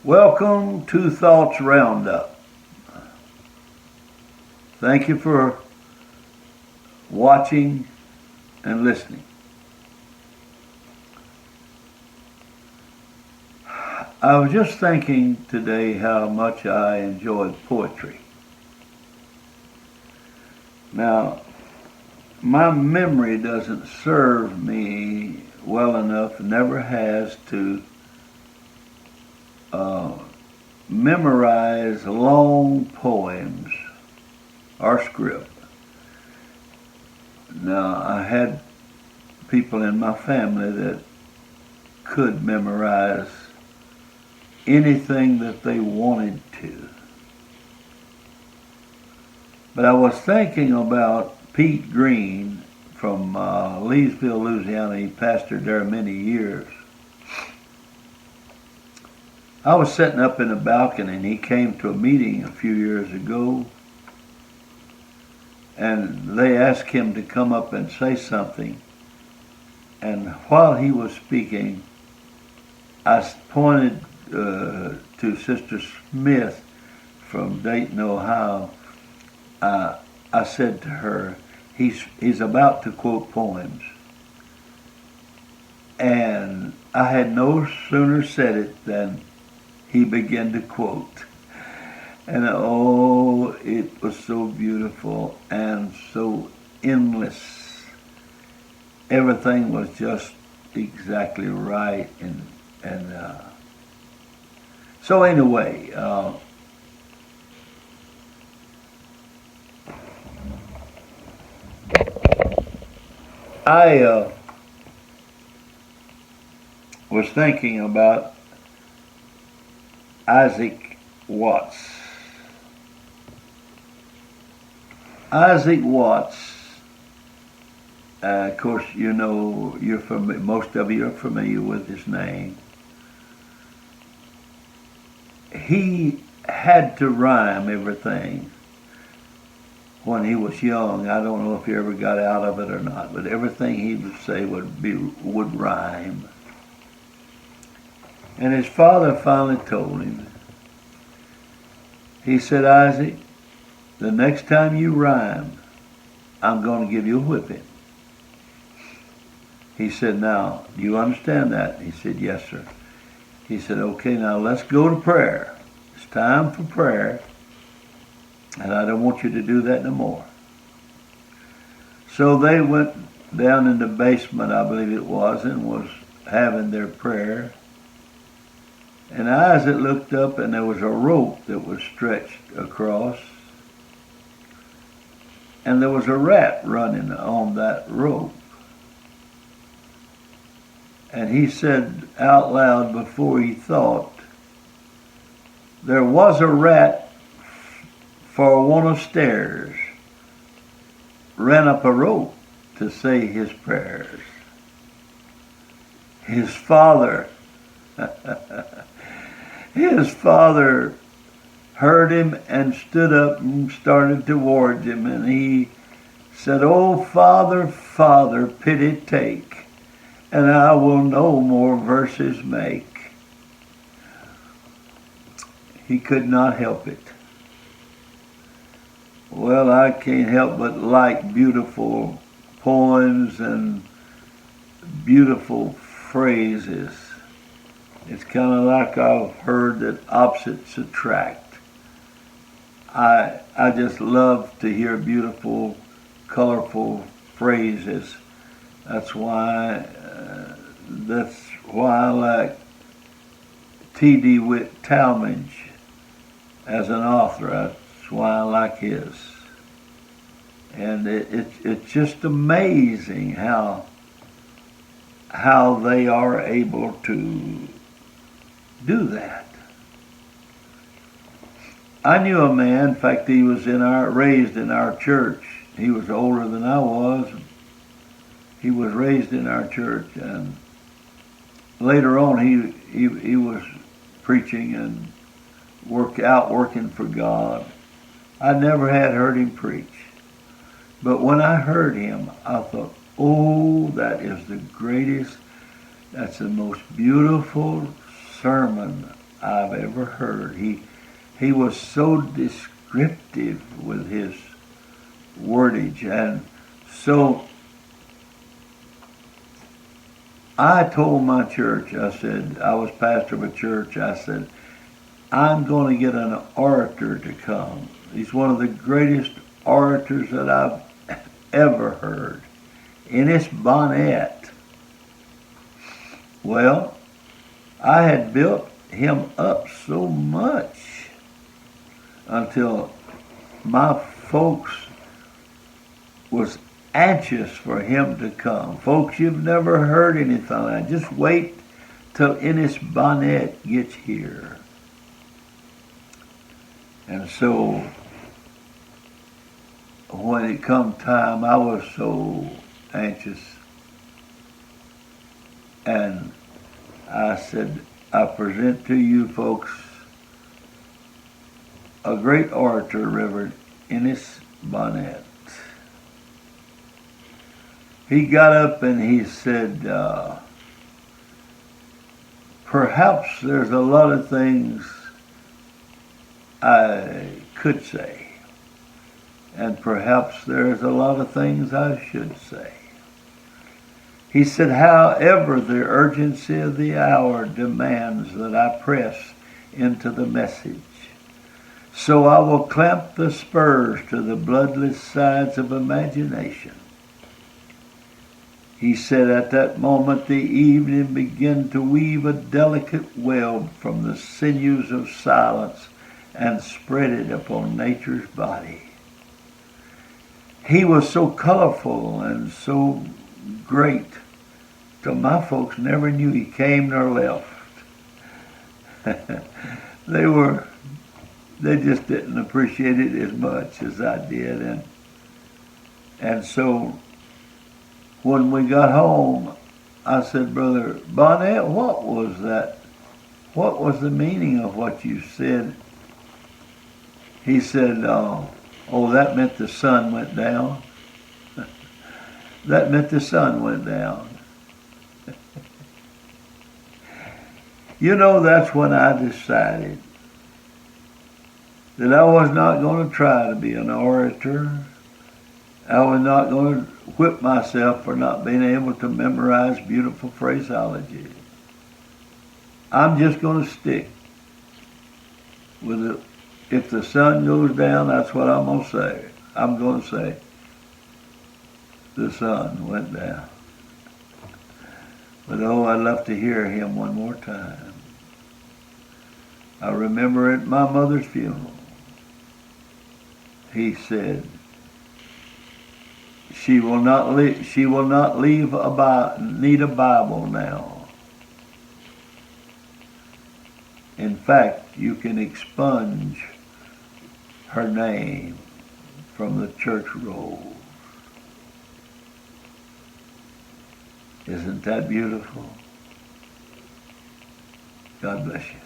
Welcome to Thoughts Roundup. Thank you for watching and listening. I was just thinking today how much I enjoyed poetry. Now, my memory doesn't serve me well enough, never has, to memorize long poems or script. Now, I had people in my family that could memorize anything that they wanted to. But I was thinking about Pete Green from Leesville, Louisiana. He pastored there many years. I was sitting up in the balcony and he came to a meeting a few years ago, and they asked him to come up and say something. And while he was speaking, I pointed to Sister Smith from Dayton, Ohio. I said to her, he's about to quote poems. And I had no sooner said it than he began to quote. And oh, it was so beautiful and so endless. Everything was just exactly right. And so anyway, I was thinking about Isaac Watts. Isaac Watts, of course, you know, most of you are familiar with his name. He had to rhyme everything when he was young. I don't know if he ever got out of it or not, but everything he would say would rhyme. And his father finally told him, he said, Isaac, the next time you rhyme, I'm going to give you a whipping. He said, now, do you understand that? He said, yes, sir. He said, okay, now let's go to prayer. It's time for prayer, and I don't want you to do that no more. So they went down in the basement, I believe it was, and was having their prayer. And Isaac looked up, and there was a rope that was stretched across. And there was a rat running on that rope. And he said out loud before he thought, there was a rat for one of stairs, ran up a rope to say his prayers. His father heard him and stood up and started towards him, and he said, oh, Father, Father, pity take, and I will no more verses make. He could not help it. Well, I can't help but like beautiful poems and beautiful phrases. It's kind of like I've heard that opposites attract. I just love to hear beautiful, colorful phrases. That's why I like T.D. Witt Talmage as an author. That's why I like his. And it's just amazing how they are able to do that. I knew a man, in fact, he was raised in our church. He was older than I was. He was raised in our church, and later on he was preaching and working for God. I never had heard him preach. But when I heard him, I thought, oh, that's the most beautiful sermon I've ever heard. He was so descriptive with his wordage. And so I told my church, I said, I was pastor of a church, I said, I'm going to get an orator to come. He's one of the greatest orators that I've ever heard. In his bonnet. Well, I had built him up so much until my folks was anxious for him to come. Folks, you've never heard anything like that. Just wait till Ennis Bonnet gets here. And so when it come time, I was so anxious. And I said, I present to you folks a great orator, Reverend Ennis Bonnet. He got up and he said, perhaps there's a lot of things I could say, and perhaps there's a lot of things I should say. He said, however, the urgency of the hour demands that I press into the message. So I will clamp the spurs to the bloodless sides of imagination. He said, at that moment the evening began to weave a delicate web from the sinews of silence and spread it upon nature's body. He was so colorful and so great, till my folks never knew he came nor left. They just didn't appreciate it as much as I did. And so when we got home, I said, Brother Bonnet, what was that? What was the meaning of what you said? He said, oh, that meant the sun went down. That meant the sun went down. You know, that's when I decided that I was not going to try to be an orator. I was not going to whip myself for not being able to memorize beautiful phraseology. I'm just going to stick with it. If the sun goes down, that's what I'm going to say. I'm going to say, the sun went down. But oh, I'd love to hear him one more time. I remember at my mother's funeral, he said, she will not need a Bible now. In fact, you can expunge her name from the church rolls. Isn't that beautiful? God bless you.